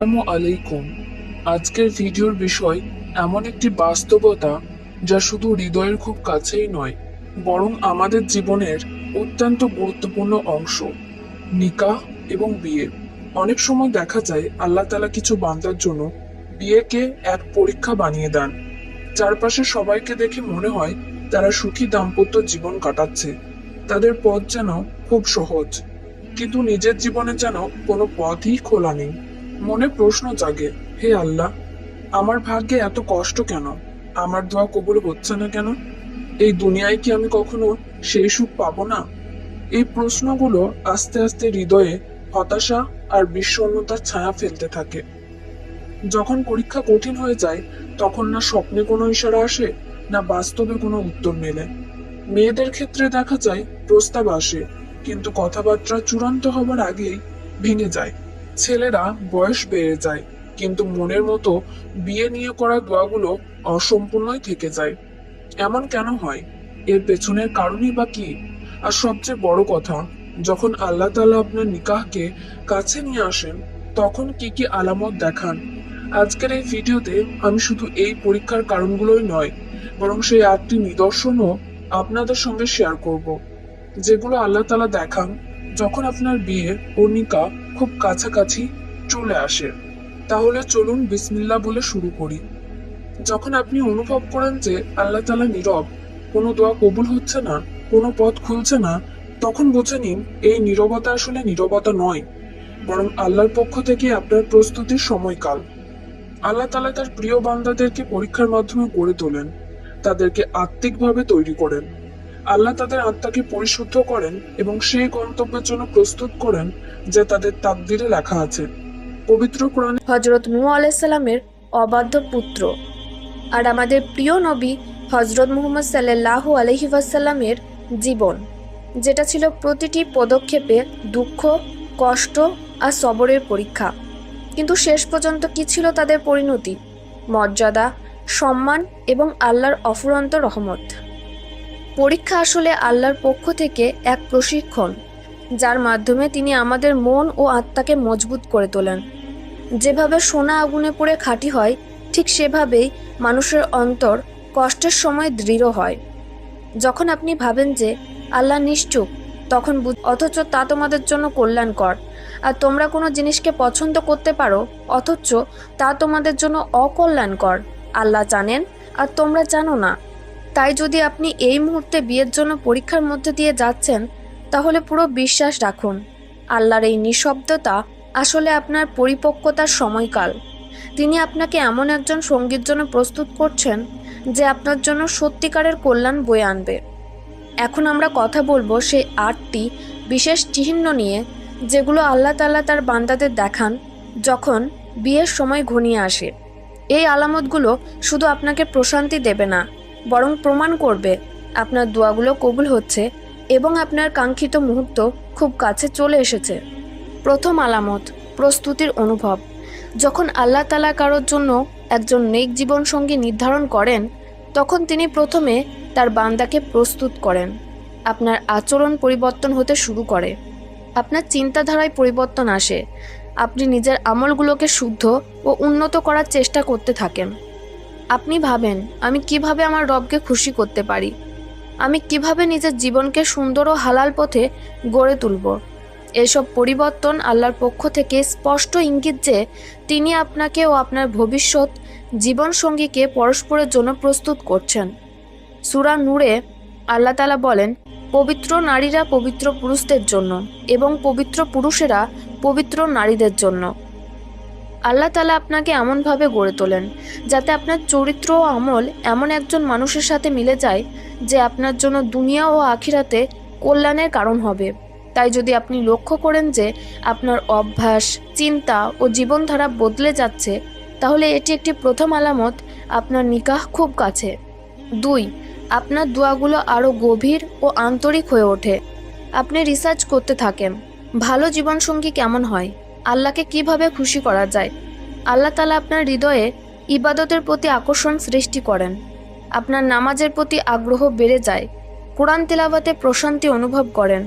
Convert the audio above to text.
আসসালামু আলাইকুম। আজকের ভিডিওর বিষয় এমন একটি বাস্তবতা যা শুধু হৃদয়ের খুব কাছেই নয়, বরং আমাদের জীবনের অত্যন্ত গুরুত্বপূর্ণ অংশ, নিকাহ এবং বিয়ে। অনেক সময় দেখা যায় আল্লাহ তাআলা কিছু বান্দার জন্য বিয়েকে এক পরীক্ষা বানিয়ে দেন। চারপাশে সবাইকে দেখে মনে হয় তারা সুখী দাম্পত্য জীবন কাটাচ্ছে, তাদের পথ যেন খুব সহজ, কিন্তু নিজের জীবনে যেন কোনো পথই খোলা নেই। মনে প্রশ্ন জাগে, হে আল্লাহ, আমার ভাগ্যে এত কষ্ট কেন? আমার দোয়া কবুল হচ্ছে না কেন? এই দুনিয়ায় কি আমি কখনো সেই সুখ পাবো না? এই প্রশ্নগুলো আস্তে আস্তে হৃদয়ে হতাশা আর বিষণ্ণতার ছায়া ফেলতে থাকে। যখন পরীক্ষা কঠিন হয়ে যায়, তখন না স্বপ্নে কোনো ইশারা আসে, না বাস্তবে কোনো উত্তর মেলে। মেয়েদের ক্ষেত্রে দেখা যায় প্রস্তাব আসে, কিন্তু কথাবার্তা চূড়ান্ত হবার আগেই ভেঙে যায়। ছেলেরা বয়স বেড়ে যায়, কিন্তু মনের মতো বিয়ে নিয়ে করা দোয়াগুলো অসম্পূর্ণই থেকে যায়। এমন কেন হয়? এর পেছনের কারণই বা কি? আর সবচেয়ে বড় কথা, যখন আল্লাহ তাআলা আপনার নিকাহকে কাছে নিয়ে আসেন, তখন কি কি আলামত দেখান? আজকের এই ভিডিওতে আমি শুধু এই পরীক্ষার কারণগুলোই নয়, বরং সেই 8টি নিদর্শনও আপনাদের সঙ্গে শেয়ার করব, যেগুলো আল্লাহ তাআলা দেখান যখন আপনার বিয়ে ও নিকাহ খুব কাছাকাছি চলে আসে। তাহলে চলুন বিসমিল্লাহ বলে শুরু করি। যখন আপনি অনুভব করেন যে আল্লাহ তাআলা নীরব, কোনো দোয়া কবুল হচ্ছে না, কোনো পথ খুলছে না, তখন বুঝে নিন এই নীরবতা আসলে নীরবতা নয়, বরং আল্লাহর পক্ষ থেকে আপনার প্রস্তুতির সময়কাল। আল্লাহ তাআলা তার প্রিয় বান্দাদেরকে পরীক্ষার মাধ্যমে গড়ে তোলেন, তাদেরকে আত্মিকভাবে তৈরি করেন। আল্লাহ তাদের আত্মাকে পরিশুদ্ধ করেন এবং সেই গন্তব্যের জন্য প্রস্তুত করেন যা তাদের তাকদিরে লেখা আছে। পবিত্র কোরআনে হজরত নূহ আলাইসাল্লামের অবাধ্য পুত্র আর আমাদের প্রিয় নবী হজরত মুহাম্মদ সাল্লাল্লাহু আলাইহি ওয়াসাল্লামের জীবন, যেটা ছিল প্রতিটি পদক্ষেপে দুঃখ, কষ্ট আর সবরের পরীক্ষা। কিন্তু শেষ পর্যন্ত কি ছিল তাদের পরিণতি? মর্যাদা, সম্মান এবং আল্লাহর অফুরন্ত রহমত। পরীক্ষা আসলে আল্লাহর পক্ষ থেকে এক প্রশিক্ষণ, যার মাধ্যমে তিনি আমাদের মন ও আত্মাকে মজবুত করে তোলেন। যেভাবে সোনা আগুনে পুড়ে খাঁটি হয়, ঠিক সেভাবেই মানুষের অন্তর কষ্টের সময় দৃঢ় হয়। যখন আপনি ভাবেন যে আল্লাহ নিশ্চুপ, তখন অথচ তা তোমাদের জন্য কল্যাণকর। আর তোমরা কোনো জিনিসকে পছন্দ করতে পারো, অথচ তা তোমাদের জন্য অকল্যাণকর। আল্লাহ জানেন আর তোমরা জানো না। তাই যদি আপনি এই মুহূর্তে বিয়ের জন্য পরীক্ষার মধ্যে দিয়ে যাচ্ছেন, তাহলে পুরো বিশ্বাস রাখুন, আল্লাহর এই নিঃশব্দতা আসলে আপনার পরিপক্কতার সময়কাল। তিনি আপনাকে এমন একজন সঙ্গীর জন্য প্রস্তুত করছেন যে আপনার জন্য সত্যিকারের কল্যাণ বয়ে আনবে। এখন আমরা কথা বলবো সেই 8টি বিশেষ চিহ্ন নিয়ে, যেগুলো আল্লাহ তাআলা তার বান্দাদের দেখান যখন বিয়ের সময় ঘনিয়ে আসে। এই আলামতগুলো শুধু আপনাকে প্রশান্তি দেবে না, বরং প্রমাণ করবে আপনার দোয়াগুলো কবুল হচ্ছে এবং আপনার কাঙ্ক্ষিত মুহূর্ত খুব কাছে চলে এসেছে। প্রথম আলামত, প্রস্তুতির অনুভব। যখন আল্লাহ তাআলা কারোর জন্য একজন নেক জীবনসঙ্গী নির্ধারণ করেন, তখন তিনি প্রথমে তার বান্দাকে প্রস্তুত করেন। আপনার আচরণ পরিবর্তন হতে শুরু করে, আপনার চিন্তাধারায় পরিবর্তন আসে, আপনি নিজের আমলগুলোকে শুদ্ধ ও উন্নত করার চেষ্টা করতে থাকেন। আপনি ভাবেন, আমি কিভাবে আমার রবকে খুশি করতে পারি, আমি কিভাবে নিজের জীবনকে সুন্দর ও হালাল পথে গড়ে তুলব। এসব পরিবর্তন আল্লাহর পক্ষ থেকে স্পষ্ট ইঙ্গিত যে তিনি আপনাকে ও আপনার ভবিষ্যৎ জীবনসঙ্গীকে পরস্পরের জন্য প্রস্তুত করছেন। সূরা নূরে আল্লাহ তাআলা বলেন, পবিত্র নারীরা পবিত্র পুরুষদের জন্য এবং পবিত্র পুরুষেরা পবিত্র নারীদের জন্য। আল্লাহ তাআলা আপনাকে এমনভাবে গড়ে তোলেন যাতে আপনার চরিত্র ও আমল এমন একজন মানুষের সাথে মিলে যায় যে আপনার জন্য দুনিয়া ও আখিরাতে কল্যাণের কারণ হবে। তাই যদি আপনি লক্ষ্য করেন যে আপনার অভ্যাস, চিন্তা ও জীবনধারা বদলে যাচ্ছে, তাহলে এটি একটি প্রথম আলামত আপনার নিকাহ খুব কাছে। 2. আপনার দোয়াগুলো আরও গভীর ও আন্তরিক হয়ে ওঠে। আপনি রিসার্চ করতে থাকেন, ভালো জীবনসঙ্গী কেমন হয়, আল্লাহকে কিভাবে খুশি করা যায়। আল্লাহ তাআলা আপনার হৃদয়ে ইবাদতের প্রতি আকর্ষণ সৃষ্টি করেন, আপনার নামাজের প্রতি আগ্রহ বেড়ে যায়, কোরআন তিলাওয়াতে প্রশান্তি অনুভব করেন